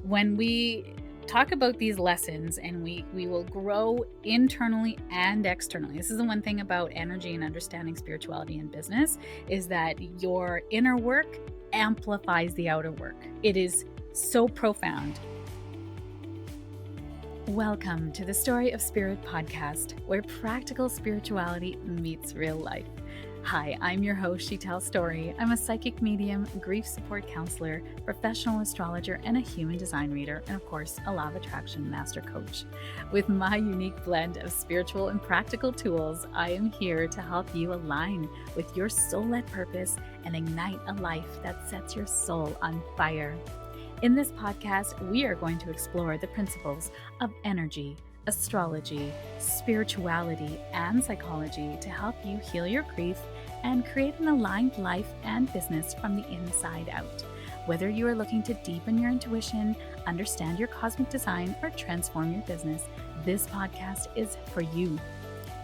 when we talk about these lessons, and we will grow internally and externally. This is the one thing about energy and understanding spirituality in business, is that your inner work amplifies the outer work. It is so profound. Welcome to the Story of Spirit podcast, where practical spirituality meets real life. Hi, I'm your host, Sheetal Story. I'm a psychic medium, grief support counselor, professional astrologer, and a human design reader, and of course, a law of attraction master coach. With my unique blend of spiritual and practical tools, I am here to help you align with your soul-led purpose and ignite a life that sets your soul on fire. In this podcast, we are going to explore the principles of energy, astrology, spirituality, and psychology to help you heal your grief and create an aligned life and business from the inside out. Whether you are looking to deepen your intuition, understand your cosmic design, or transform your business, this podcast is for you.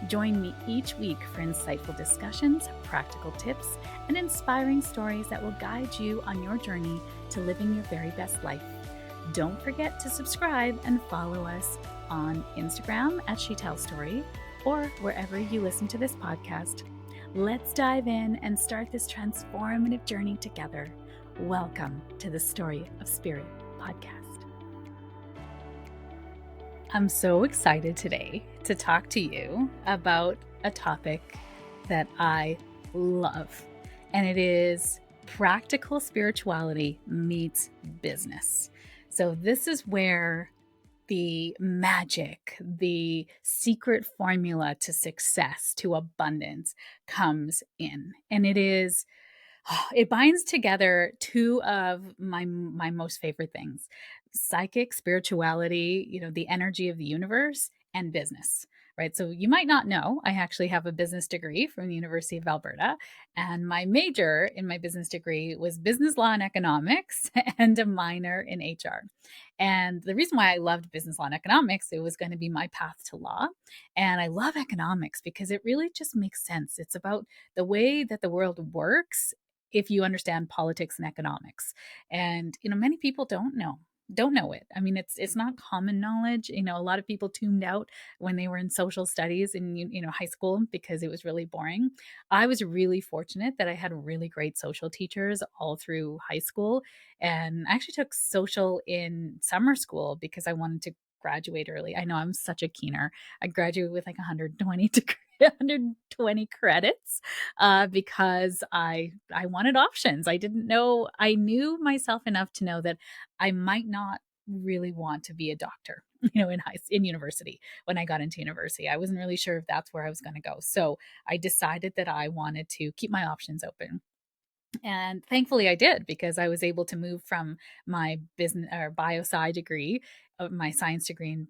Join me each week for insightful discussions, practical tips, and inspiring stories that will guide you on your journey to living your very best life. Don't forget to subscribe and follow us on Instagram at Sheetal Story or wherever you listen to this podcast. Let's dive in and start this transformative journey together. Welcome to the Story of Spirit podcast. I'm so excited today to talk to you about a topic that I love, and it is practical spirituality meets business. So this is where the magic, the secret formula to success, to abundance comes in. And it binds together two of my most favorite things: psychic spirituality, the energy of the universe, and business, right? So you might not know, I actually have a business degree from the University of Alberta, and my major in my business degree was business law and economics and a minor in HR. And the reason why I loved business law and economics, it was going to be my path to law. And I love economics because it really just makes sense. It's about the way that the world works if you understand politics and economics. And, many people don't know it. I mean, it's not common knowledge. A lot of people tuned out when they were in social studies in, high school because it was really boring. I was really fortunate that I had really great social teachers all through high school. And I actually took social in summer school because I wanted to graduate early. I know I'm such a keener. I graduated with like 120 credits because I wanted options. I didn't know. I knew myself enough to know that I might not really want to be a doctor, in university. When I got into university, I wasn't really sure if that's where I was going to go. So I decided that I wanted to keep my options open. And thankfully I did, because I was able to move from my business or bio-sci degree, my science degree in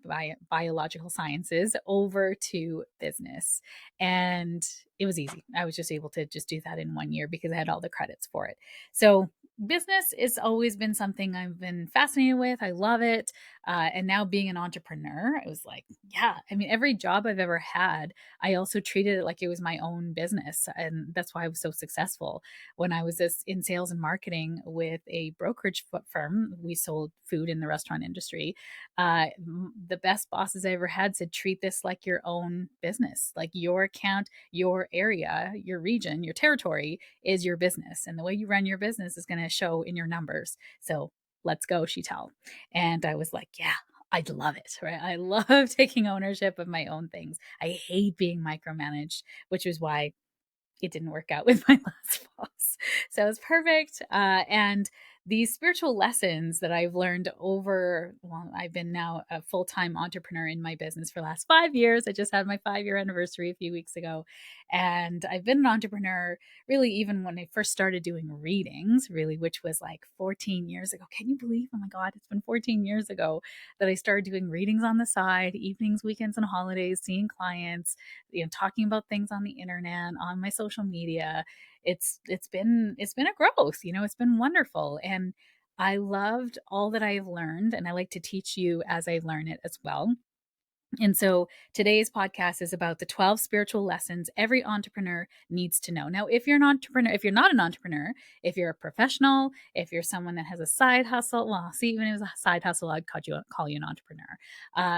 biological sciences, over to business. And it was easy. I was just able to just do that in 1 year because I had all the credits for it. So business has always been something I've been fascinated with. I love it. And now being an entrepreneur, I was like, yeah, I mean, every job I've ever had, I also treated it like it was my own business. And that's why I was so successful. When I was in sales and marketing with a brokerage firm, we sold food in the restaurant industry. The best bosses I ever had said, treat this like your own business, like your account, your area, your region, your territory is your business. And the way you run your business is going to show in your numbers. So let's go, Sheetal. And I was like, yeah, I love it, right? I love taking ownership of my own things. I hate being micromanaged, which is why it didn't work out with my last boss. So it was perfect. And these spiritual lessons that I've learned I've been now a full-time entrepreneur in my business for the last 5 years. I just had my 5-year anniversary a few weeks ago. And I've been an entrepreneur really even when I first started doing readings, really, which was like 14 years ago. Can you believe? Oh my God, it's been 14 years ago that I started doing readings on the side, evenings, weekends, and holidays, seeing clients, talking about things on the internet, on my social media. It's been a growth, it's been wonderful. And I loved all that I've learned, and I like to teach you as I learn it as well. And so today's podcast is about the 12 spiritual lessons every entrepreneur needs to know. Now, if you're an entrepreneur, if you're not an entrepreneur, if you're a professional, if you're someone that has a side hustle, well, see, even if it's a side hustle, I'd call you an entrepreneur.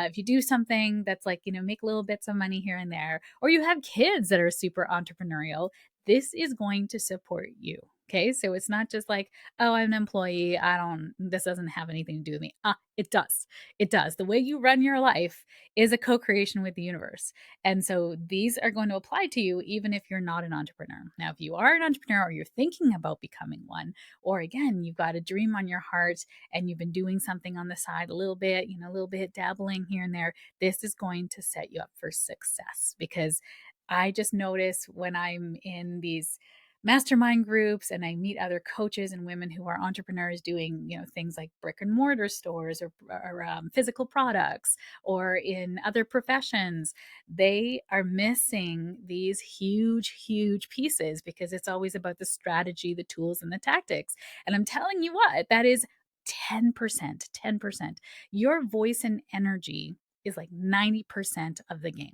If you do something that's like, make little bits of money here and there, or you have kids that are super entrepreneurial, this is going to support you. Okay. So it's not just like, oh, I'm an employee. This doesn't have anything to do with me. It does. It does. The way you run your life is a co-creation with the universe. And so these are going to apply to you even if you're not an entrepreneur. Now, if you are an entrepreneur or you're thinking about becoming one, or again, you've got a dream on your heart and you've been doing something on the side a little bit, a little bit dabbling here and there, this is going to set you up for success. Because I just notice when I'm in these mastermind groups and I meet other coaches and women who are entrepreneurs doing, things like brick and mortar stores or physical products or in other professions, they are missing these huge pieces because it's always about the strategy, the tools, and the tactics. And I'm telling you what, that is 10%. 10%. Your voice and energy is like 90% of the game.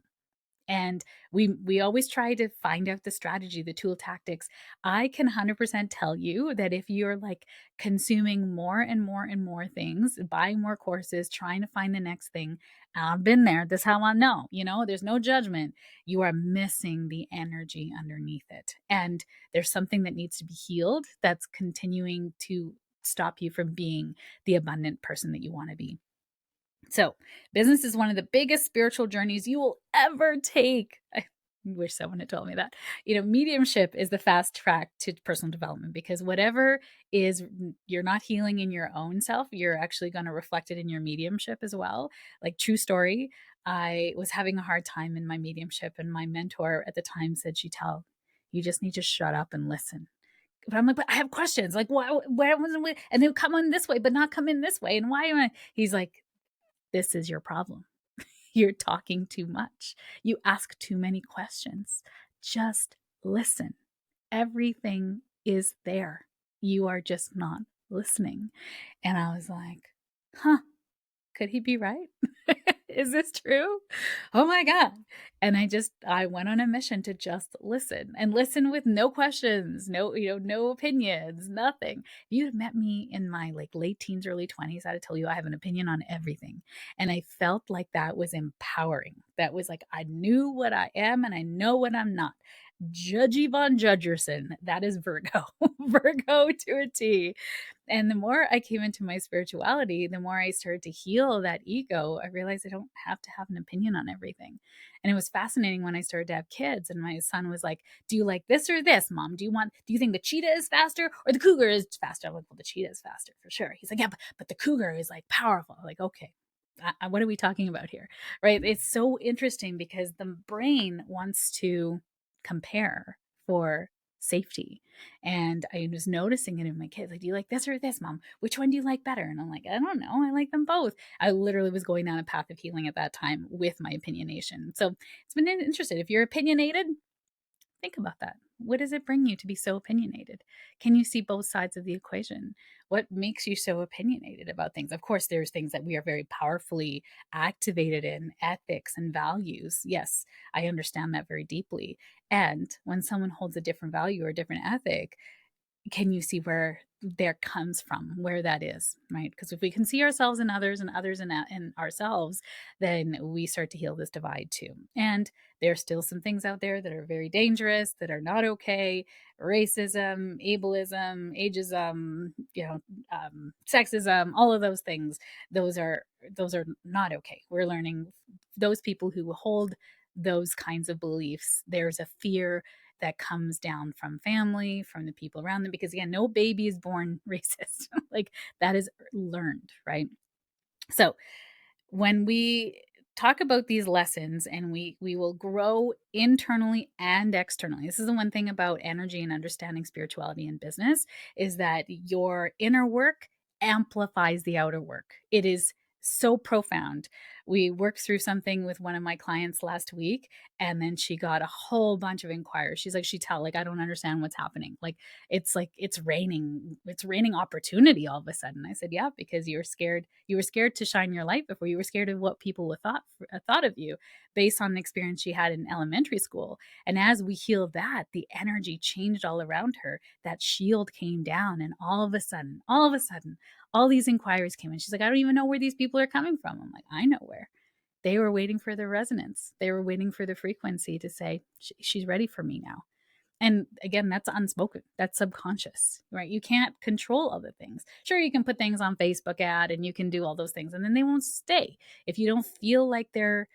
And we always try to find out the strategy, the tool, tactics. I can 100% tell you that if you're like consuming more and more and more things, buying more courses, trying to find the next thing, I've been there. That's how I know, there's no judgment. You are missing the energy underneath it. And there's something that needs to be healed that's continuing to stop you from being the abundant person that you want to be. So, business is one of the biggest spiritual journeys you will ever take. I wish someone had told me that. Mediumship is the fast track to personal development because whatever is you're not healing in your own self, you're actually going to reflect it in your mediumship as well. Like, true story, I was having a hard time in my mediumship, and my mentor at the time said, Sheetal, you just need to shut up and listen. But I'm like, but I have questions. Like, where wasn't we? And they would come in this way, but not come in this way. And why am I? He's like, this is your problem. You're talking too much. You ask too many questions. Just listen. Everything is there. You are just not listening. And I was like, huh, could he be right? Is this true? Oh my God. And I went on a mission to just listen and listen with no questions, no opinions, nothing. If you had met me in my like late teens, early 20s, I'd tell you I have an opinion on everything. And I felt like that was empowering. That was like, I knew what I am and I know what I'm not. Judgy Von Judgerson, that is Virgo, Virgo to a T. And the more I came into my spirituality, the more I started to heal that ego. I realized I don't have to have an opinion on everything. And it was fascinating when I started to have kids and my son was like, do you like this or this, Mom? Do you think the cheetah is faster or the cougar is faster? I'm like, well, the cheetah is faster for sure. He's like, yeah, but the cougar is like powerful. I'm like, okay. What are we talking about here? Right? It's so interesting because the brain wants to compare for safety. And I was noticing it in my kids. Like, do you like this or this, Mom? Which one do you like better? And I'm like, I don't know. I like them both. I literally was going down a path of healing at that time with my opinionation. So it's been interesting. If you're opinionated, think about that. What does it bring you to be so opinionated? Can you see both sides of the equation? What makes you so opinionated about things? Of course, there's things that we are very powerfully activated in, ethics and values. Yes, I understand that very deeply. And when someone holds a different value or a different ethic, can you see where there comes from, where that is, right? Because if we can see ourselves in others and others in ourselves, then we start to heal this divide too. And there's still some things out there that are very dangerous, that are not okay. Racism, ableism, ageism, sexism, all of those things, those are not okay. We're learning those people who hold those kinds of beliefs, there's a fear that comes down from family, from the people around them, because again, no baby is born racist. Like, that is learned, right? So when we talk about these lessons, and we will grow internally and externally. This is the one thing about energy and understanding spirituality in business, is that your inner work amplifies the outer work. It is so profound. We worked through something with one of my clients last week, and then she got a whole bunch of inquiries. She's like, Sheetal, like, I don't understand what's happening. Like it's raining opportunity all of a sudden. I said, yeah, because you were scared to shine your light before. You were scared of what people would thought of you based on the experience she had in elementary school. And as we healed that, the energy changed all around her. That shield came down, and all of a sudden, all these inquiries came in. She's like, I don't even know where these people are coming from. I'm like, I know where. They were waiting for the resonance. They were waiting for the frequency to say, she's ready for me now. And again, that's unspoken. That's subconscious, right? You can't control other things. Sure, you can put things on Facebook ad and you can do all those things, and then they won't stay if you don't feel like you're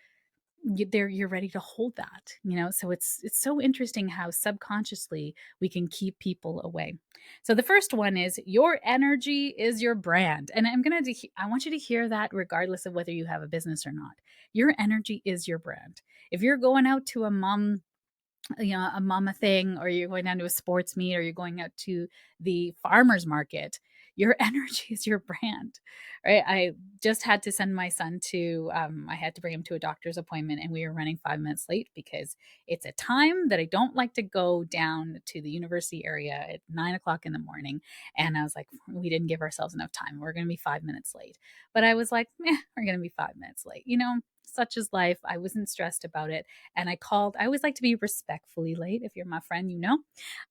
ready to hold that, so it's so interesting how subconsciously we can keep people away. So the first one is, your energy is your brand. And I want you to hear that regardless of whether you have a business or not. Your energy is your brand. If you're going out to a mama thing, or you're going down to a sports meet, or you're going out to the farmer's market, your energy is your brand, right? I just had to send my son to I had to bring him to a doctor's appointment, and we were running 5 minutes late because it's a time that I don't like to go down to the university area at 9 o'clock in the morning. And I was like, we didn't give ourselves enough time, we're going to be 5 minutes late. But I was like, we're going to be 5 minutes late, such is life. I wasn't stressed about it. And I always like to be respectfully late. If you're my friend,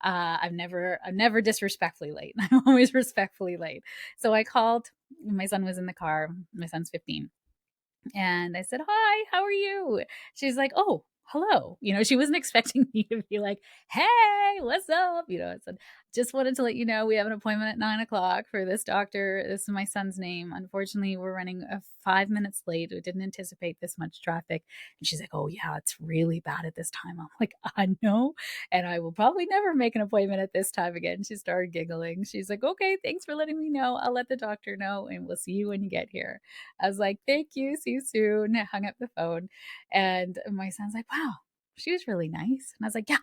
I'm never disrespectfully late. I'm always respectfully late. So I called. My son was in the car. My son's 15. And I said, hi, how are you? She's like, oh, hello. She wasn't expecting me to be like, hey, what's up? I said, just wanted to let you know we have an appointment at 9 o'clock for this doctor. This is my son's name. Unfortunately, we're running 5 minutes late. We didn't anticipate this much traffic. And she's like, oh, yeah, it's really bad at this time. I'm like, I know. And I will probably never make an appointment at this time again. She started giggling. She's like, okay, thanks for letting me know. I'll let the doctor know, and we'll see you when you get here. I was like, thank you. See you soon. I hung up the phone. And my son's like, wow, she was really nice. And I was like, yeah,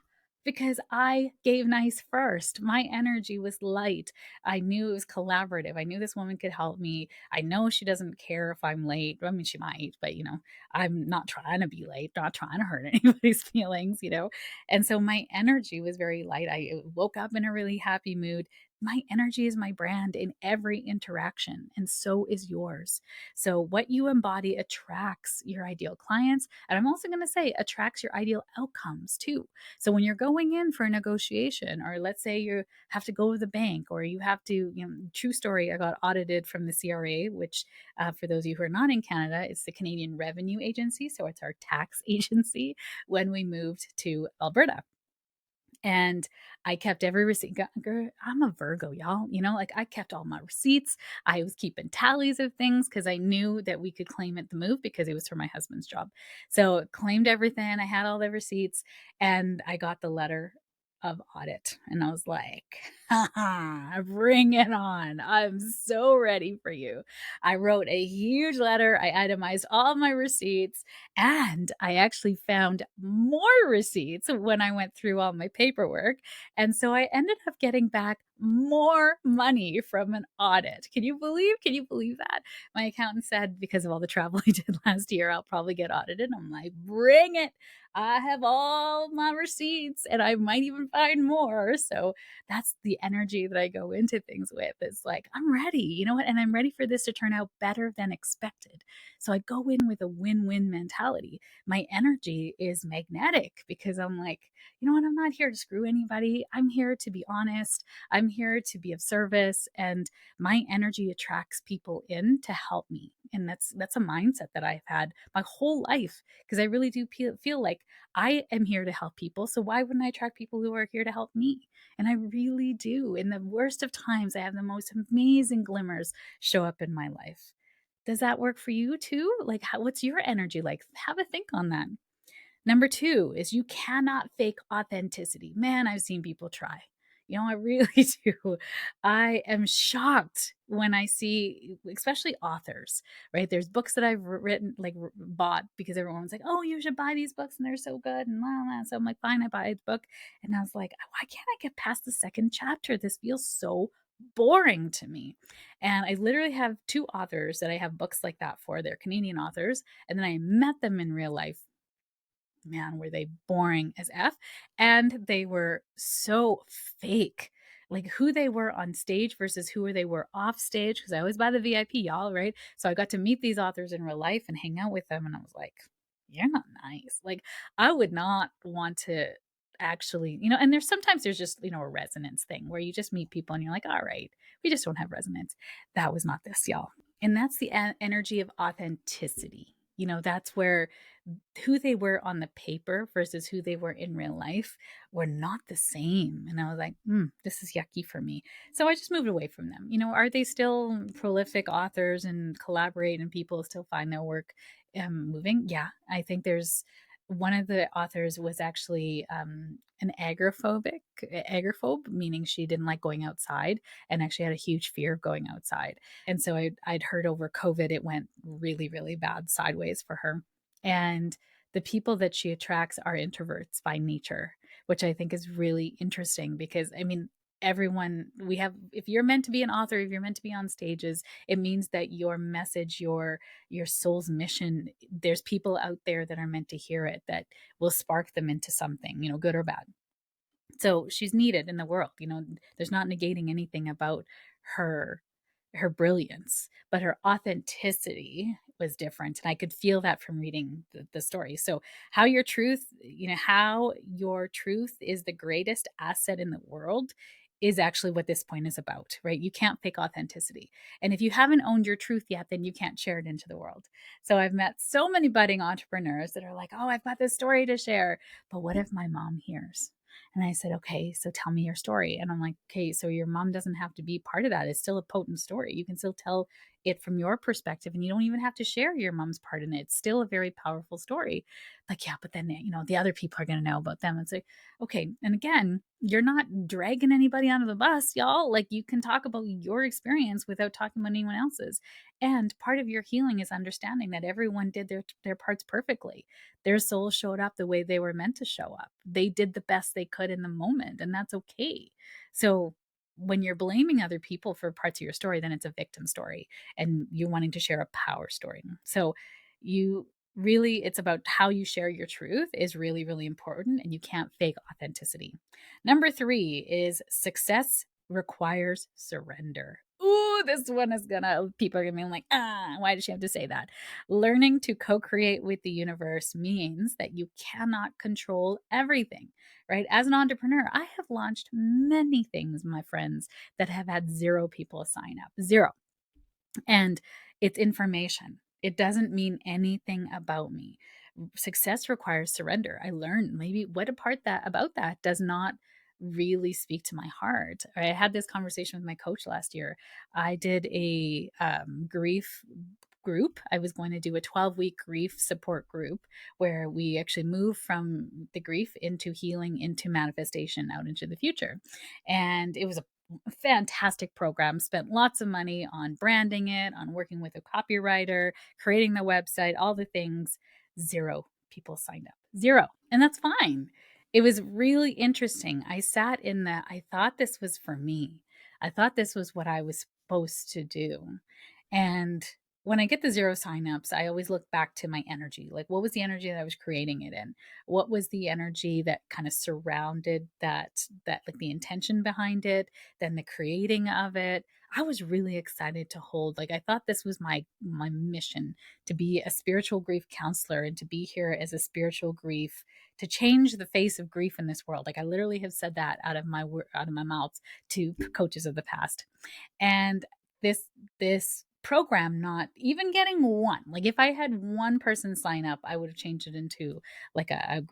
because I gave nice first. My energy was light. I knew it was collaborative. I knew this woman could help me. I know she doesn't care if I'm late. I mean, she might, but I'm not trying to be late, not trying to hurt anybody's feelings. And so my energy was very light. I woke up in a really happy mood. My energy is my brand in every interaction, and so is yours. So what you embody attracts your ideal clients. And I'm also going to say attracts your ideal outcomes too. So when you're going in for a negotiation, or let's say you have to go to the bank, or you have to, true story, I got audited from the CRA, which for those of you who are not in Canada, it's the Canadian Revenue Agency. So it's our tax agency when we moved to Alberta. And I kept every receipt. I'm a Virgo, y'all. I kept all my receipts. I was keeping tallies of things because I knew that we could claim at the move because it was for my husband's job. So claimed everything. I had all the receipts, and I got the letter of audit. And I was like, bring it on. I'm so ready for you. I wrote a huge letter. I itemized all my receipts, and I actually found more receipts when I went through all my paperwork. And so I ended up getting back more money from an audit. Can you believe that? My accountant said, because of all the travel I did last year, I'll probably get audited. I'm like, bring it. I have all my receipts, and I might even find more. So that's the energy that I go into things with. It's like, I'm ready, you know what? And I'm ready for this to turn out better than expected. So I go in with a win-win mentality. My energy is magnetic because I'm like, you know what? I'm not here to screw anybody. I'm here to be honest. I'm here to be of service, and my energy attracts people in to help me. And that's a mindset that I've had my whole life, because I really do feel like I am here to help people. So why wouldn't I attract people who are here to help me? And I really do. In the worst of times, I have the most amazing glimmers show up in my life. Does that work for you too? Like, what's your energy like? Have a think on that. Number two is, you cannot fake authenticity. Man, I've seen people try. I really do. I am shocked when I see, especially authors, right? There's books that I've written, like bought, because everyone's like, oh, you should buy these books and they're so good. And blah, blah. So I'm like, fine, I buy the book. And I was like, why can't I get past the second chapter? This feels so boring to me. And I literally have two authors that I have books like that for. They're Canadian authors. And then I met them in real life. Man, were they boring as F. And they were so fake. Like who they were on stage versus who they were off stage. Because I always buy the VIP, y'all, right? So I got to meet these authors in real life and hang out with them. And I was like, you're not nice. Like I would not want to actually, and there's just, a resonance thing where you just meet people and you're like, all right, we just don't have resonance. That was not this, y'all. And that's the energy of authenticity. That's where who they were on the paper versus who they were in real life were not the same. And I was like, this is yucky for me. So I just moved away from them. Are they still prolific authors and collaborate and people still find their work moving? Yeah, I think there's one of the authors was actually an agoraphobe, meaning she didn't like going outside and actually had a huge fear of going outside. And so I'd heard over COVID, it went really, really bad sideways for her. And the people that she attracts are introverts by nature, which I think is really interesting because, I mean, everyone we have, if you're meant to be an author, if you're meant to be on stages, it means that your message, your soul's mission, there's people out there that are meant to hear it, that will spark them into something, good or bad. So she's needed in the world. There's not negating anything about her her brilliance, but her authenticity was different. And I could feel that from reading the story. So how your truth is the greatest asset in the world is actually what this point is about, right? You can't fake authenticity. And if you haven't owned your truth yet, then you can't share it into the world. So I've met so many budding entrepreneurs that are like, oh, I've got this story to share. But what if my mom hears? And I said, okay, so tell me your story. And I'm like, okay, so your mom doesn't have to be part of that. It's still a potent story. You can still tell it from your perspective and you don't even have to share your mom's part in it. It's still a very powerful story. Like, yeah, but then, the other people are going to know about them. It's like, okay. And again, you're not dragging anybody under the bus, y'all. Like you can talk about your experience without talking about anyone else's. And part of your healing is understanding that everyone did their parts perfectly. Their soul showed up the way they were meant to show up. They did the best they could in the moment, and that's okay. So when you're blaming other people for parts of your story, then it's a victim story and you're wanting to share a power story. So you really, it's about how you share your truth is really, really important, and you can't fake authenticity. Number 3 is success requires surrender. Ooh, this one is people are gonna be like, why does she have to say that? Learning to co create with the universe means that you cannot control everything, right? As an entrepreneur, I have launched many things, my friends, that have had 0 people sign up, 0. And it's information. It doesn't mean anything about me. Success requires surrender. I learned maybe what a part that about that does not really speak to my heart. I had this conversation with my coach last year. I did a grief group. I was going to do a 12-week grief support group where we actually move from the grief into healing, into manifestation, out into the future. And it was a fantastic program. Spent lots of money on branding it, on working with a copywriter, creating the website, all the things. 0 people signed up. 0. And that's fine. It was really interesting. I thought this was for me. I thought this was what I was supposed to do. And when I get the 0 signups, I always look back to my energy. Like, what was the energy that I was creating it in? What was the energy that kind of surrounded that like the intention behind it, then the creating of it? I was really excited to hold. Like, I thought this was my mission, to be a spiritual grief counselor and to be here as a spiritual grief, to change the face of grief in this world. Like, I literally have said that out of my mouth to coaches of the past. And this program not even getting one, like if I had one person sign up, I would have changed it into like a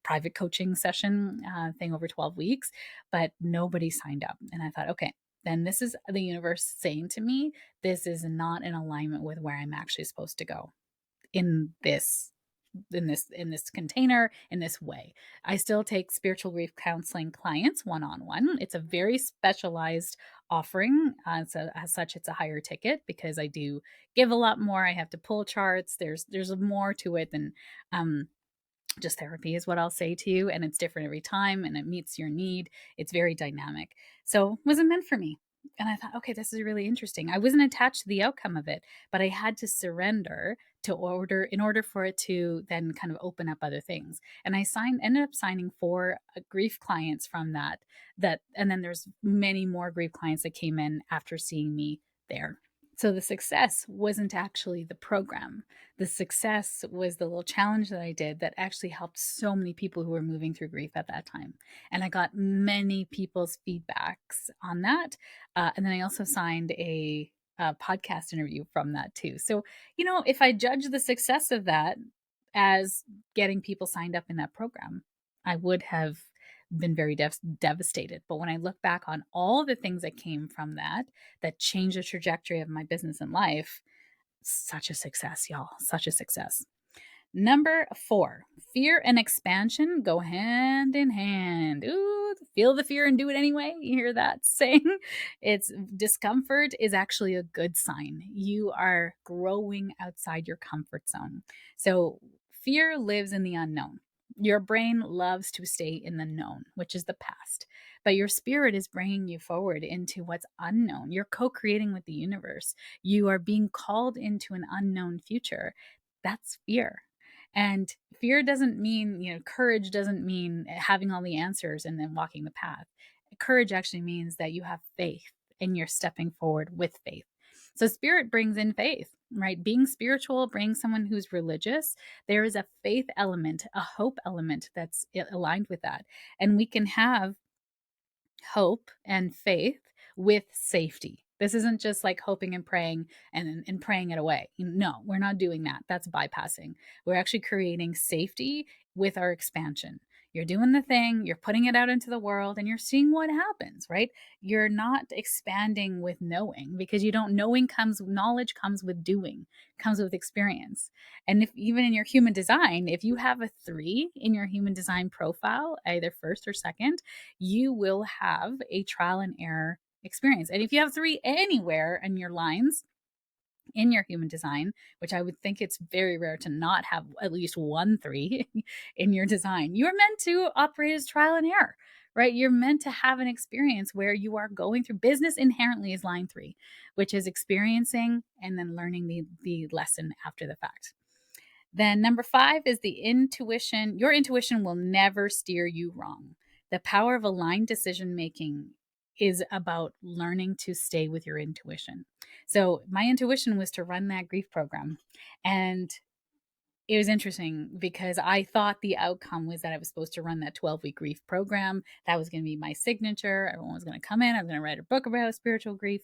private coaching session thing over 12 weeks, but nobody signed up. And I thought, okay, then this is the universe saying to me, this is not in alignment with where I'm actually supposed to go in this container, in this way. I still take spiritual grief counseling clients one-on-one. It's a very specialized offering. So as such, it's a higher ticket because I do give a lot more. I have to pull charts. There's more to it than just therapy, is what I'll say to you. And it's different every time and it meets your need. It's very dynamic. So was it meant for me? And I thought, okay, this is really interesting. I wasn't attached to the outcome of it, but I had to surrender to order in order for it to then kind of open up other things. And I ended up signing 4 grief clients from that, and then there's many more grief clients that came in after seeing me there. So the success wasn't actually the program. The success was the little challenge that I did that actually helped so many people who were moving through grief at that time. And I got many people's feedbacks on that. And then I also signed a podcast interview from that too. So, if I judge the success of that as getting people signed up in that program, I would have been very devastated. But when I look back on all the things that came from that changed the trajectory of my business and life, such a success, y'all. Such a success. Number 4, fear and expansion go hand in hand. Ooh, feel the fear and do it anyway. You hear that saying? It's discomfort is actually a good sign. You are growing outside your comfort zone. So fear lives in the unknown. Your brain loves to stay in the known, which is the past. But your spirit is bringing you forward into what's unknown. You're co creating with the universe. You are being called into an unknown future. That's fear. And fear doesn't mean, courage doesn't mean having all the answers and then walking the path. Courage actually means that you have faith and you're stepping forward with faith. So spirit brings in faith, right? Being spiritual, being someone who's religious, there is a faith element, a hope element that's aligned with that. And we can have hope and faith with safety. This isn't just like hoping and praying and praying it away. No, we're not doing that. That's bypassing. We're actually creating safety with our expansion. You're doing the thing, you're putting it out into the world, and you're seeing what happens, right? You're not expanding with knowing, because you don't knowledge comes with doing, comes with experience. And if even in your human design, if you have a 3 in your human design profile, either first or second, you will have a trial and error experience. And if you have 3 anywhere in your lines in your human design, which I would think it's very rare to not have at least 1 3 in your design, you're meant to operate as trial and error, right? You're meant to have an experience where you are going through business. Inherently is line 3, which is experiencing and then learning the lesson after the fact. Then number 5 is the intuition. Your intuition will never steer you wrong. The power of aligned decision making is about learning to stay with your intuition. So my intuition was to run that grief program. And it was interesting because I thought the outcome was that I was supposed to run that 12-week grief program. That was going to be my signature. Everyone was going to come in. I was going to write a book about spiritual grief.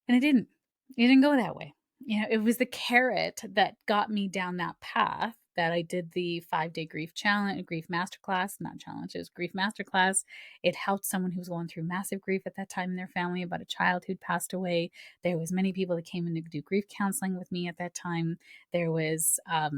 And it didn't. It didn't go that way. It was the carrot that got me down that path, that I did the 5-day grief challenge, grief masterclass, not challenge, it was grief masterclass. It helped someone who was going through massive grief at that time in their family about a child who'd passed away. There was many people that came in to do grief counseling with me at that time. There was a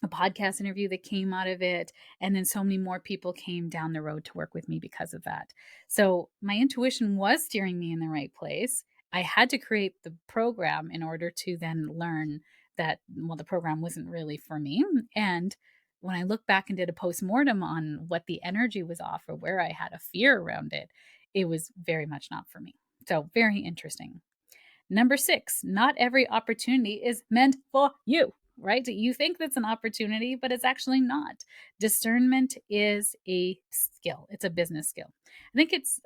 podcast interview that came out of it. And then so many more people came down the road to work with me because of that. So my intuition was steering me in the right place. I had to create the program in order to then learn that, well, the program wasn't really for me. And when I look back and did a postmortem on what the energy was off or where I had a fear around it, it was very much not for me. So very interesting. Number 6, not every opportunity is meant for you, right? You think that's an opportunity, but it's actually not. Discernment is a skill, it's a business skill.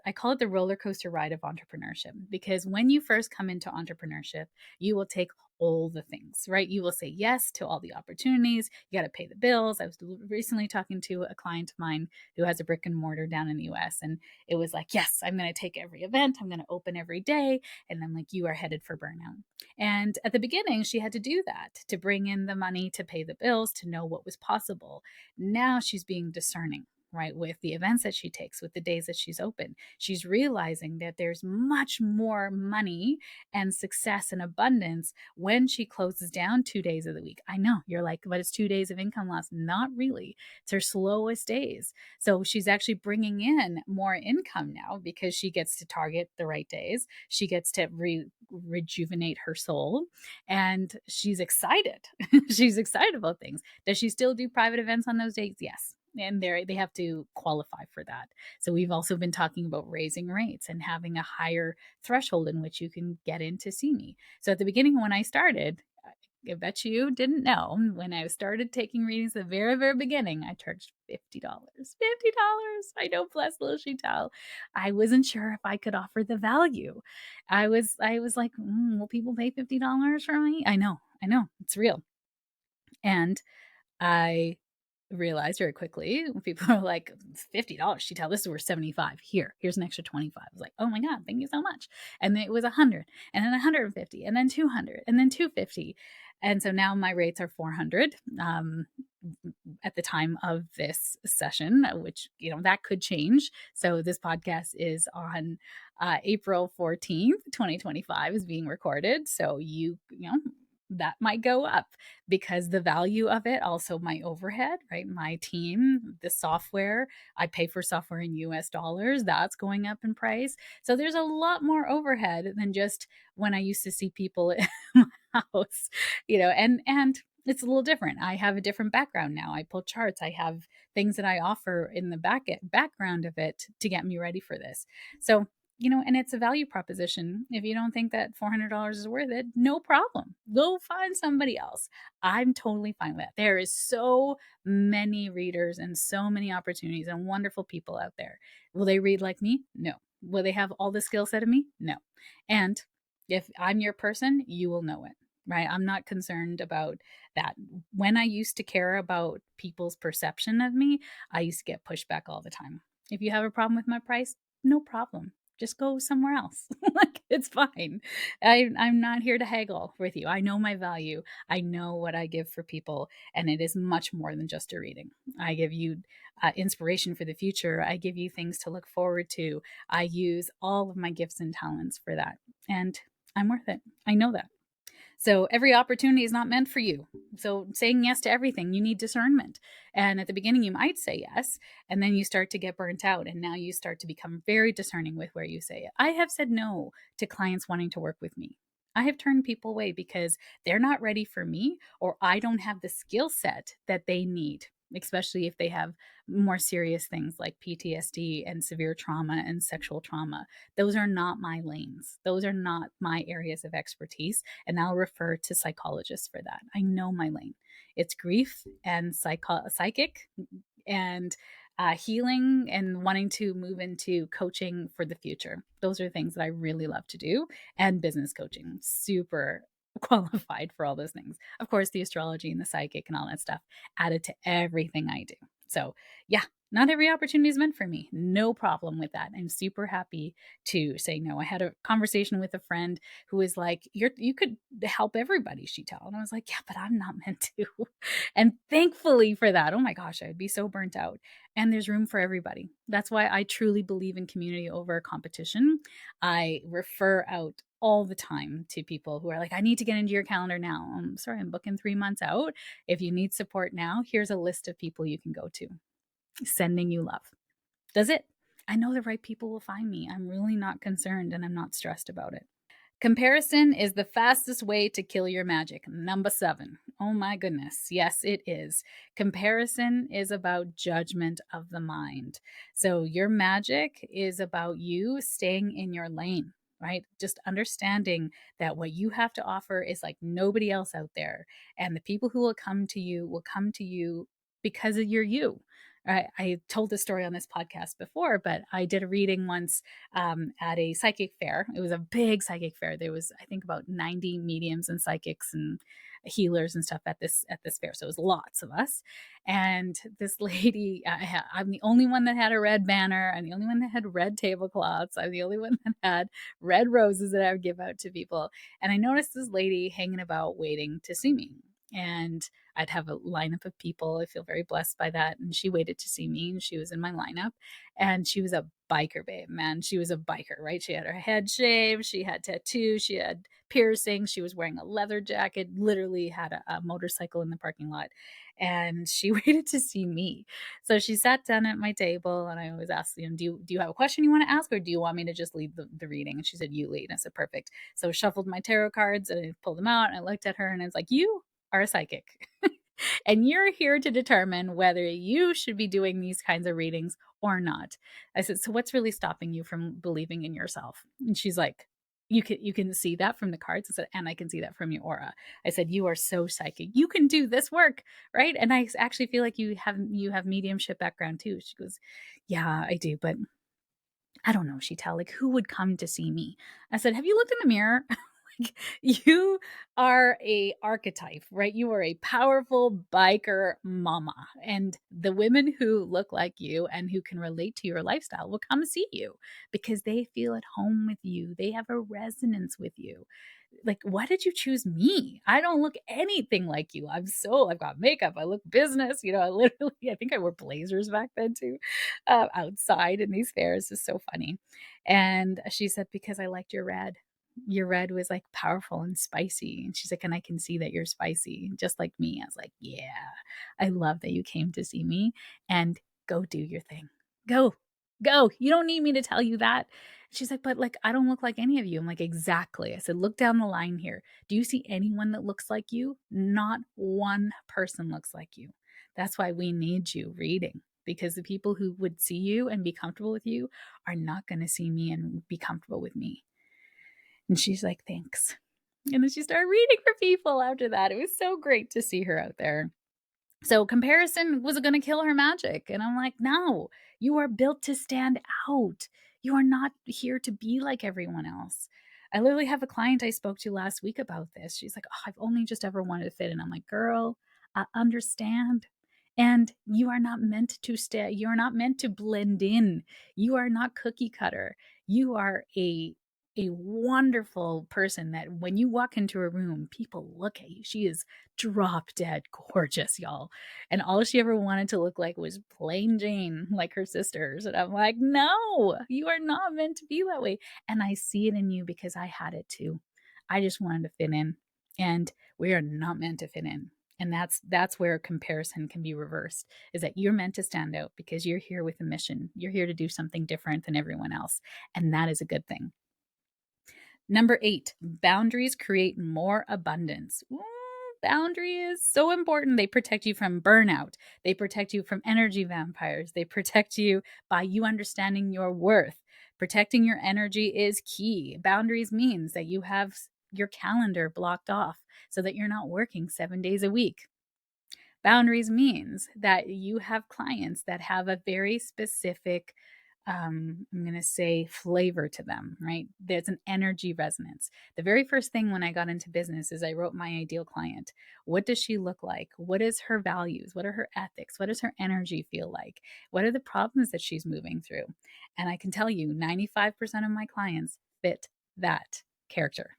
I call it the roller coaster ride of entrepreneurship, because when you first come into entrepreneurship, you will take all the things, right? You will say yes to all the opportunities. You got to pay the bills. I was recently talking to a client of mine who has a brick and mortar down in the US, and it was like, yes, I'm going to take every event, I'm going to open every day. And I'm like, you are headed for burnout. And at the beginning, she had to do that to bring in the money, to pay the bills, to know what was possible. Now she's being discerning, right? With the events that she takes, with the days that she's open, she's realizing that there's much more money and success and abundance when she closes down 2 days of the week. I know you're like, but it's 2 days of income loss. Not really. It's her slowest days. So she's actually bringing in more income now because she gets to target the right days. She gets to rejuvenate her soul, and she's excited. She's excited about things. Does she still do private events on those days? Yes. and they have to qualify for that. So we've also been talking about raising rates and having a higher threshold in which you can get in to see me. So at the beginning when I started, I bet you didn't know, when I started taking readings at the very, very beginning, I charged $50. $50. I know, bless little Sheetal. I wasn't sure if I could offer the value. I was like, will people pay $50 for me? I know, it's real. And I realized very quickly when people are like, $50, Sheetal, this is worth 75. Here's an extra 25. I was like, oh my God, thank you so much. And then it was 100, and then 150, and then 200, and then 250. And so now my rates are 400 at the time of this session, which, that could change. So this podcast is on April 14th, 2025 is being recorded. So that might go up because the value of it, also my overhead, right? My team, the software, I pay for software in US dollars, that's going up in price. So there's a lot more overhead than just when I used to see people in my house, and it's a little different. I have a different background now. I pull charts. I have things that I offer in the background of it to get me ready for this. So, and it's a value proposition. If you don't think that $400 is worth it, no problem. Go find somebody else. I'm totally fine with that. There is so many readers and so many opportunities and wonderful people out there. Will they read like me? No. Will they have all the skill set of me? No. And if I'm your person, you will know it, right? I'm not concerned about that. When I used to care about people's perception of me, I used to get pushback all the time. If you have a problem with my price, no problem. Just go somewhere else. Like, it's fine. I'm not here to haggle with you. I know my value. I know what I give for people, and it is much more than just a reading. I give you inspiration for the future. I give you things to look forward to. I use all of my gifts and talents for that, and I'm worth it. I know that. So every opportunity is not meant for you. So saying yes to everything, you need discernment. And at the beginning, you might say yes, and then you start to get burnt out. And now you start to become very discerning with where you say it. I have said no to clients wanting to work with me. I have turned people away because they're not ready for me, or I don't have the skill set that they need, especially if they have more serious things like PTSD and severe trauma and sexual trauma. Those are not my lanes. Those are not my areas of expertise. And I'll refer to psychologists for that. I know my lane. It's grief and psychic and healing, and wanting to move into coaching for the future. Those are things that I really love to do. And business coaching, super qualified for all those things. Of course, the astrology and the psychic and all that stuff added to everything I do. So, yeah, not every opportunity is meant for me. No problem with that. I'm super happy to say no. I had a conversation with a friend who was like, you could help everybody, Sheetal. And I was like, yeah, but I'm not meant to. And thankfully for that, oh my gosh, I'd be so burnt out. And there's room for everybody. That's why I truly believe in community over competition. I refer out all the time to people who are like, I need to get into your calendar now. I'm sorry, I'm booking 3 months out. If you need support now, here's a list of people you can go to. Sending you love. Does it? I know the right people will find me. I'm really not concerned, and I'm not stressed about it. Comparison is the fastest way to kill your magic. Number 7. Oh my goodness. Yes, it is. Comparison is about judgment of the mind. So your magic is about you staying in your lane, right? Just understanding that what you have to offer is like nobody else out there. And the people who will come to you because of you. I told this story on this podcast before, but I did a reading once at a psychic fair. It was a big psychic fair. There was, I think, about 90 mediums and psychics and healers and stuff at this fair. So it was lots of us. And this lady, I'm the only one that had a red banner. I'm the only one that had red tablecloths. I'm the only one that had red roses that I would give out to people. And I noticed this lady hanging about waiting to see me. And I'd have a lineup of people. I feel very blessed by that. And she waited to see me, and she was in my lineup. And she was a biker babe, man. She was a biker, right? She had her head shaved, she had tattoos, she had piercings, she was wearing a leather jacket, literally had a motorcycle in the parking lot. And she waited to see me. So she sat down at my table, and I always asked, do you have a question you want to ask, or do you want me to just lead the reading? And she said, you lead. And I said, perfect. So I shuffled my tarot cards and I pulled them out, and I looked at her, and I was like, you are a psychic. And you're here to determine whether you should be doing these kinds of readings or not. I said, so what's really stopping you from believing in yourself? And she's like, you can see that from the cards. I said, and I can see that from your aura. I said, you are so psychic. You can do this work, right? And I actually feel like you have mediumship background too. She goes, yeah, I do, but I don't know, Sheetal, like who would come to see me? I said, have you looked in the mirror? Like, you are a archetype, right? You are a powerful biker mama. And the women who look like you and who can relate to your lifestyle will come see you because they feel at home with you. They have a resonance with you. Like, why did you choose me? I don't look anything like you. I've got makeup. I look business. I think I wore blazers back then too, outside in these fairs. Is so funny. And she said, because I liked your red. Your red was like powerful and spicy. And she's like, and I can see that you're spicy, just like me. I was like, yeah, I love that you came to see me, and go do your thing. Go, go. You don't need me to tell you that. She's like, but like, I don't look like any of you. I'm like, exactly. I said, look down the line here. Do you see anyone that looks like you? Not one person looks like you. That's why we need you reading, because the people who would see you and be comfortable with you are not going to see me and be comfortable with me. And she's like, thanks. And then she started reading for people after that. It was so great to see her out there. So comparison was going to kill her magic. And I'm like, no, you are built to stand out. You are not here to be like everyone else. I literally have a client I spoke to last week about this. She's like, oh, I've only just ever wanted to fit in. I'm like, girl, I understand. And you are not meant to stay. You are not meant to blend in. You are not cookie cutter. You are a wonderful person that when you walk into a room, people look at you. She is drop dead gorgeous, y'all. And all she ever wanted to look like was plain Jane, like her sisters. And I'm like, no, you are not meant to be that way. And I see it in you because I had it too. I just wanted to fit in, and we are not meant to fit in. And that's where comparison can be reversed, is that you're meant to stand out because you're here with a mission. You're here to do something different than everyone else. And that is a good thing. Number 8, boundaries create more abundance. Ooh, boundary is so important. They protect you from burnout. They protect you from energy vampires. They protect you by you understanding your worth. Protecting your energy is key. Boundaries means that you have your calendar blocked off so that you're not working 7 days a week. Boundaries means that you have clients that have a very specific, I'm going to say, flavor to them, right? There's an energy resonance. The very first thing when I got into business is I wrote my ideal client. What does she look like? What is her values? What are her ethics? What does her energy feel like? What are the problems that she's moving through? And I can tell you 95% of my clients fit that character,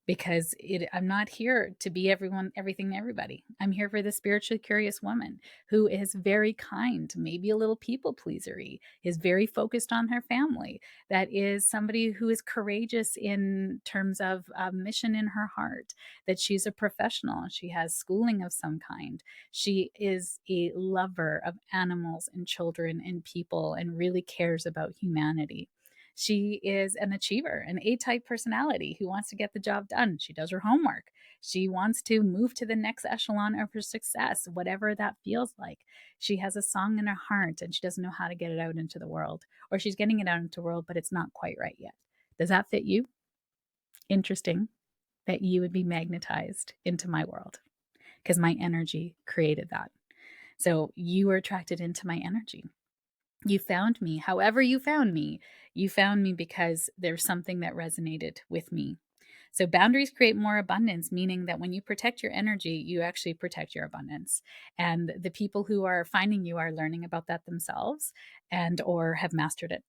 because I'm not here to be everything to everybody. I'm here for the spiritually curious woman who is very kind, maybe a little people pleasery, is very focused on her family. That is somebody who is courageous in terms of a mission in her heart, that she's a professional. She has schooling of some kind. She is a lover of animals and children and people and really cares about humanity. She is an achiever, an A-type personality who wants to get the job done. She does her homework. She wants to move to the next echelon of her success, whatever that feels like. She has a song in her heart and she doesn't know how to get it out into the world, or she's getting it out into the world, but it's not quite right yet. Does that fit you? Interesting that you would be magnetized into my world because my energy created that. So you were attracted into my energy. You found me. However you found me because there's something that resonated with me. So boundaries create more abundance, meaning that when you protect your energy, you actually protect your abundance. And the people who are finding you are learning about that themselves and or have mastered it.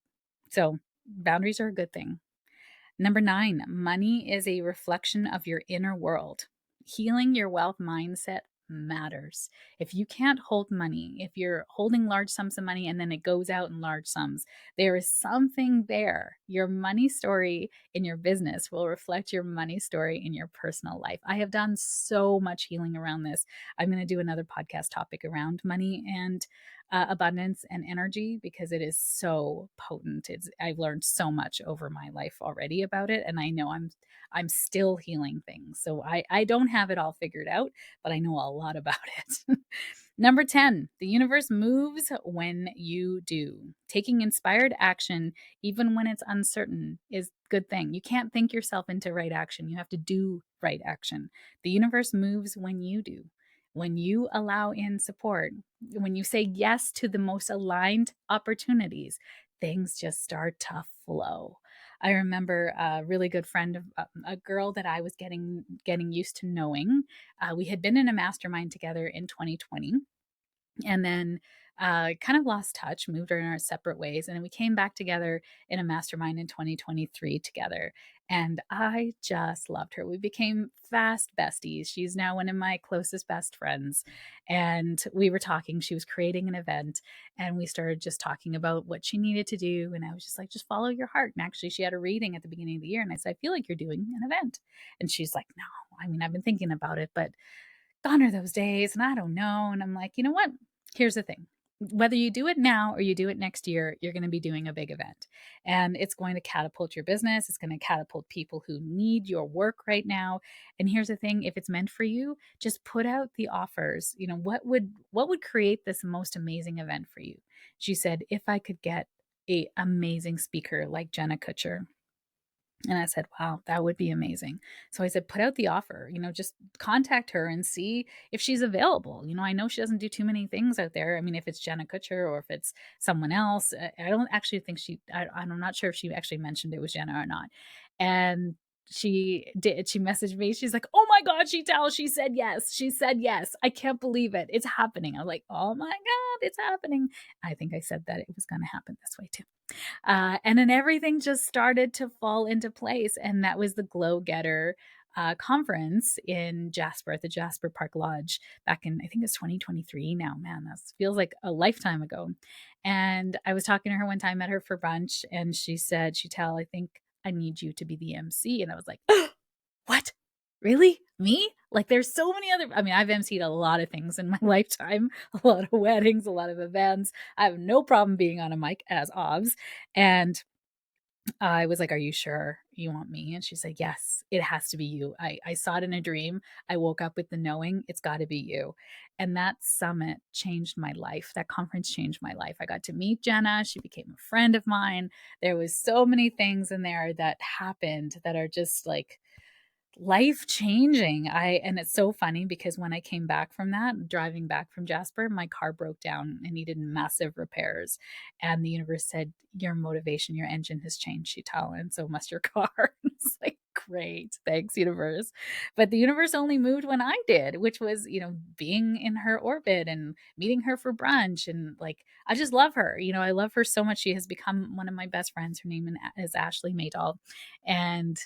So boundaries are a good thing. Number 9, money is a reflection of your inner world. Healing your wealth mindset matters. If you can't hold money, if you're holding large sums of money and then it goes out in large sums, there is something there. Your money story in your business will reflect your money story in your personal life. I have done so much healing around this. I'm going to do another podcast topic around money and abundance and energy, because it is so potent. I've learned so much over my life already about it, and I know I'm still healing things. So I don't have it all figured out, but I know a lot about it. Number 10, the universe moves when you do. Taking inspired action, even when it's uncertain, is a good thing. You can't think yourself into right action. You have to do right action. The universe moves when you do. When you allow in support, when you say yes to the most aligned opportunities, things just start to flow. I remember a really good friend of a girl that I was getting used to knowing. We had been in a mastermind together in 2020, and then kind of lost touch, moved in our separate ways. And then we came back together in a mastermind in 2023 together. And I just loved her. We became fast besties. She's now one of my closest best friends. And we were talking, she was creating an event, and we started just talking about what she needed to do. And I was just like, just follow your heart. And actually, she had a reading at the beginning of the year. And I said, I feel like you're doing an event. And she's like, no, I mean, I've been thinking about it, but gone are those days and I don't know. And I'm like, you know what? Here's the thing. Whether you do it now or you do it next year, you're going to be doing a big event, and it's going to catapult your business. It's going to catapult people who need your work right now. And here's the thing, if it's meant for you, just put out the offers. You know, what would create this most amazing event for you? She said, if I could get a amazing speaker like Jenna Kutcher. And I said, wow, that would be amazing. So I said, put out the offer, just contact her and see if she's available. I know she doesn't do too many things out there. I mean, if it's Jenna Kutcher or if it's someone else, I don't actually think I'm not sure if she actually mentioned it was Jenna or not. And she did. She messaged me. She's like, oh my God, Sheetal, she said yes. She said yes. I can't believe it. It's happening. I'm like, oh my God, it's happening. I think I said that it was going to happen this way too. And then everything just started to fall into place. And that was the Glow Getter conference in Jasper at the Jasper Park Lodge back in, I think it's 2023 now. Man, that feels like a lifetime ago. And I was talking to her one time, met her for brunch, and she said, Sheetal, I think I need you to be the MC. And I was like, what? Really? Me? Like, there's so many other, I mean, I've emceed a lot of things in my lifetime, a lot of weddings, a lot of events. I have no problem being on a mic as OBS. And I was like, are you sure you want me? And she said, yes, it has to be you. I saw it in a dream. I woke up with the knowing it's got to be you. And that summit changed my life. That conference changed my life. I got to meet Jenna. She became a friend of mine. There was so many things in there that happened that are just like life changing. And it's so funny because when I came back from that, driving back from Jasper, my car broke down and needed massive repairs. And the universe said, your motivation, your engine has changed, Sheetal, and so must your car. It's like, great, thanks, universe. But the universe only moved when I did, which was, being in her orbit and meeting her for brunch. And like, I just love her. I love her so much. She has become one of my best friends. Her name is Ashley Maydahl. And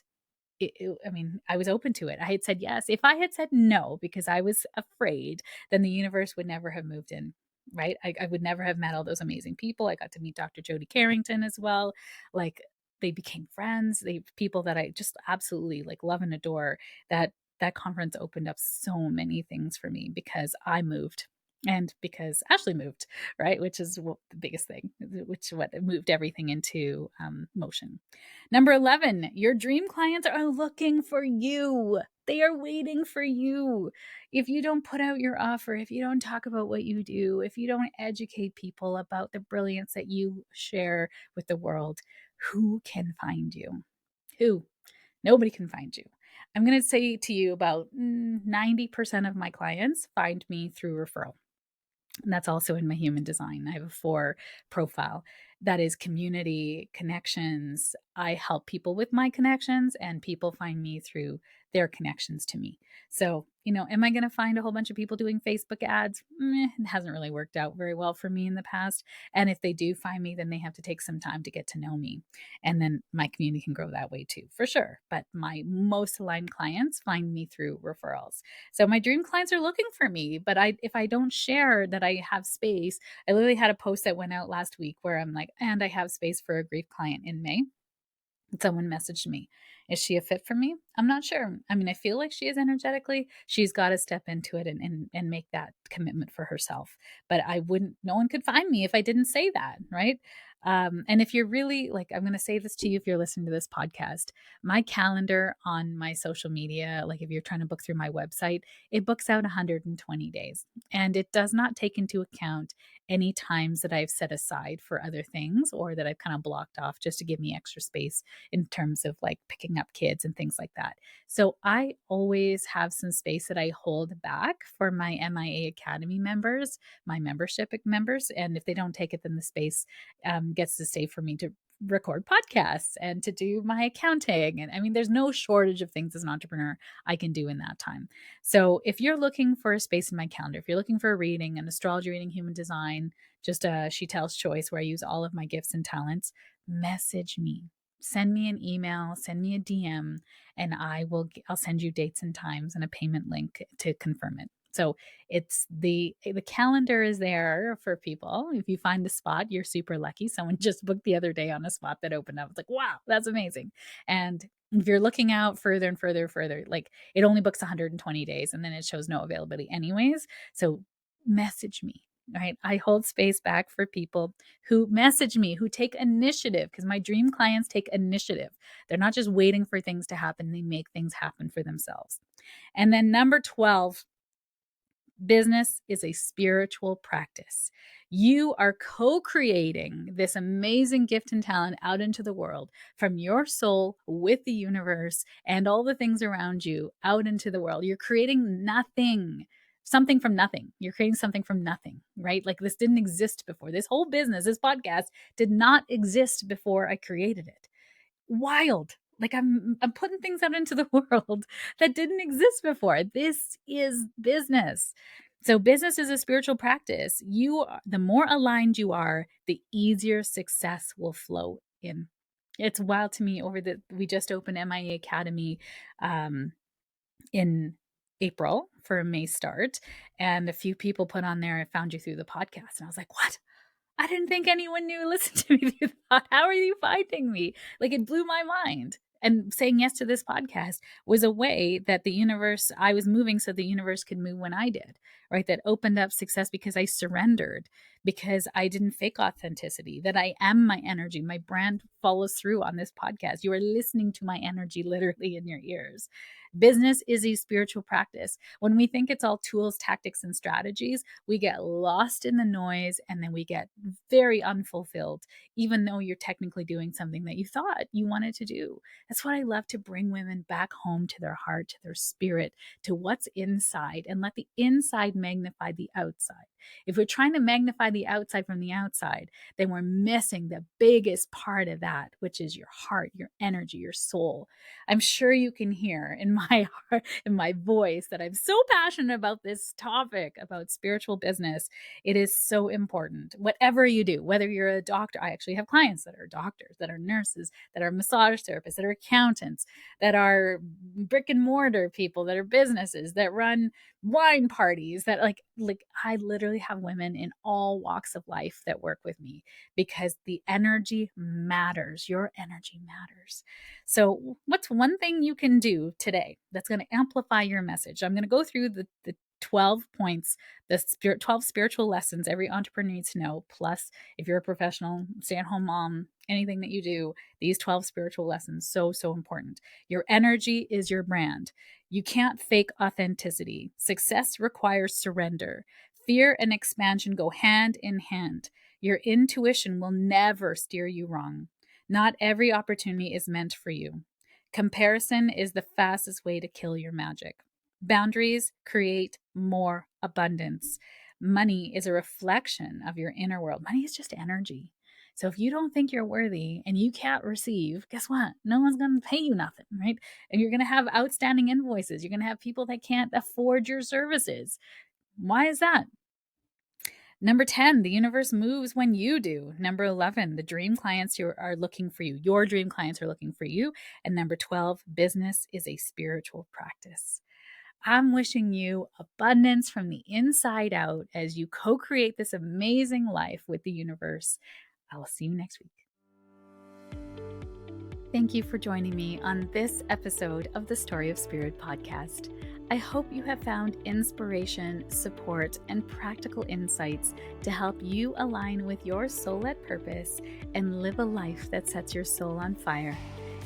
I mean, I was open to it. I had said yes. If I had said no because I was afraid, then the universe would never have moved in, right? I would never have met all those amazing people. I got to meet Dr. Jody Carrington as well. Like, they became friends. They people that I just absolutely like love and adore. That conference opened up so many things for me because I moved and because Ashley moved, right? Which is the biggest thing, which what moved everything into motion. Number 11, your dream clients are looking for you. They are waiting for you. If you don't put out your offer, if you don't talk about what you do, if you don't educate people about the brilliance that you share with the world, who can find you? Who? Nobody can find you. I'm going to say to you about 90% of my clients find me through referral. And that's also in my human design. I have a 4 profile that is community connections. I help people with my connections, and people find me through their connections to me. So, am I going to find a whole bunch of people doing Facebook ads? It hasn't really worked out very well for me in the past. And if they do find me, then they have to take some time to get to know me. And then my community can grow that way too, for sure. But my most aligned clients find me through referrals. So my dream clients are looking for me, but if I don't share that I have space, I literally had a post that went out last week where I'm like, and I have space for a grief client in May. Someone messaged me Is she a fit for me? I'm not sure. I mean, I feel like she is energetically. She's got to step into it and make that commitment for herself. But I wouldn't, no one could find me if I didn't say that, right? And if you're really like, I'm going to say this to you if you're listening to this podcast, my calendar on my social media, like if you're trying to book through my website, it books out 120 days. And it does not take into account any times that I've set aside for other things or that I've kind of blocked off just to give me extra space in terms of like picking up kids and things like that. So I always have some space that I hold back for my MIA Academy members, my membership members. And if they don't take it, then the space gets to stay for me to record podcasts and to do my accounting. And I mean, there's no shortage of things as an entrepreneur I can do in that time. So if you're looking for a space in my calendar, if you're looking for a reading, an astrology reading, human design, just a Sheetal's choice where I use all of my gifts and talents, message me. Send me an email, send me a DM, and I'll send you dates and times and a payment link to confirm it. So it's the calendar is there for people. If you find the spot, you're super lucky. Someone just booked the other day on a spot that opened up. It's like, wow, that's amazing. And if you're looking out further and further, like it only books 120 days and then it shows no availability anyways. So message me, right? I hold space back for people who message me, who take initiative, because my dream clients take initiative. They're not just waiting for things to happen, they make things happen for themselves. And then number 12, business is a spiritual practice. You are co creating this amazing gift and talent out into the world from your soul with the universe and all the things around you out into the world. You're creating something from nothing. You're creating something from nothing, right? Like this didn't exist before. This whole business, this podcast did not exist before I created it. Wild. Like I'm putting things out into the world that didn't exist before. This is business. So business is a spiritual practice. The more aligned you are, the easier success will flow in. It's wild to me we just opened MIA Academy in April for a May start, and a few people put on there, I found you through the podcast. And I was like, what? I didn't think anyone knew. Listen to me through that. How are you finding me? Like it blew my mind. And saying yes to this podcast was a way that I was moving so the universe could move when I did, right? That opened up success because I surrendered, because I didn't fake authenticity, that I am my energy. My brand follows through on this podcast. You are listening to my energy literally in your ears. Business is a spiritual practice. When we think it's all tools, tactics, and strategies, we get lost in the noise and then we get very unfulfilled, even though you're technically doing something that you thought you wanted to do. That's what I love, to bring women back home to their heart, to their spirit, to what's inside, and let the inside magnify the outside. If we're trying to magnify the outside from the outside, then we're missing the biggest part of that, which is your heart, your energy, your soul. I'm sure you can hear in my heart, in my voice, that I'm so passionate about this topic, about spiritual business. It is so important. Whatever you do, whether you're a doctor, I actually have clients that are doctors, that are nurses, that are massage therapists, that are accountants, that are brick and mortar people, that are businesses, that run wine parties, that like I literally have women in all walks of life that work with me, because the energy matters. Your energy matters. So, what's one thing you can do today that's going to amplify your message? I'm going to go through the 12 points, 12 spiritual lessons every entrepreneur needs to know. Plus, if you're a professional, stay at home mom, anything that you do, these 12 spiritual lessons, so important. Your energy is your brand. You can't fake authenticity. Success requires surrender. Fear and expansion go hand in hand. Your intuition will never steer you wrong. Not every opportunity is meant for you. Comparison is the fastest way to kill your magic. Boundaries create more abundance. Money is a reflection of your inner world. Money is just energy. So if you don't think you're worthy and you can't receive, guess what? No one's going to pay you nothing, right? And you're going to have outstanding invoices. You're going to have people that can't afford your services. Why is that? Number 10, the universe moves when you do. Number 11, the dream clients are looking for you. Your dream clients are looking for you. And number 12, business is a spiritual practice. I'm wishing you abundance from the inside out as you co-create this amazing life with the universe. I will see you next week. Thank you for joining me on this episode of the Story of Spirit podcast. I hope you have found inspiration, support, and practical insights to help you align with your soul-led purpose and live a life that sets your soul on fire.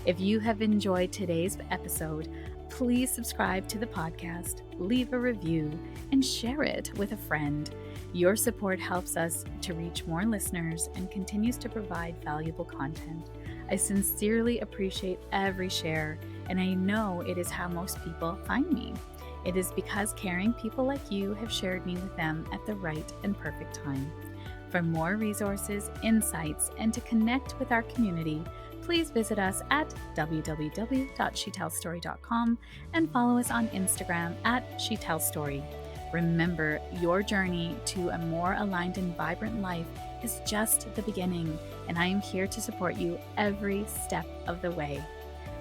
If you have enjoyed today's episode, please subscribe to the podcast, leave a review, and share it with a friend. Your support helps us to reach more listeners and continues to provide valuable content. I sincerely appreciate every share, and I know it is how most people find me. It is because caring people like you have shared me with them at the right and perfect time. For more resources, insights, and to connect with our community, please visit us at www.sheetalstory.com and follow us on Instagram at sheetalstory. Remember, your journey to a more aligned and vibrant life is just the beginning, and I am here to support you every step of the way.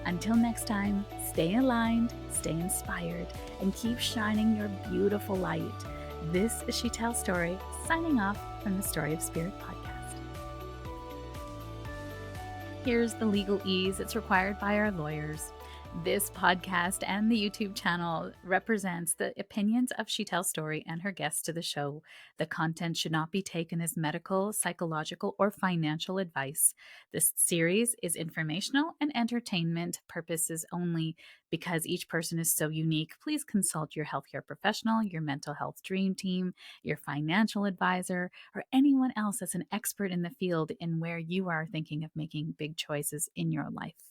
Until next time, stay aligned, stay inspired, and keep shining your beautiful light. This is Sheetal Story, signing off from the Story of Spirit podcast. Here's the legal ease that's required by our lawyers. This podcast and the YouTube channel represents the opinions of Sheetal Story and her guests to the show. The content should not be taken as medical, psychological, or financial advice. This series is informational and entertainment purposes only. Because each person is so unique, please consult your healthcare professional, your mental health dream team, your financial advisor, or anyone else that's an expert in the field in where you are thinking of making big choices in your life.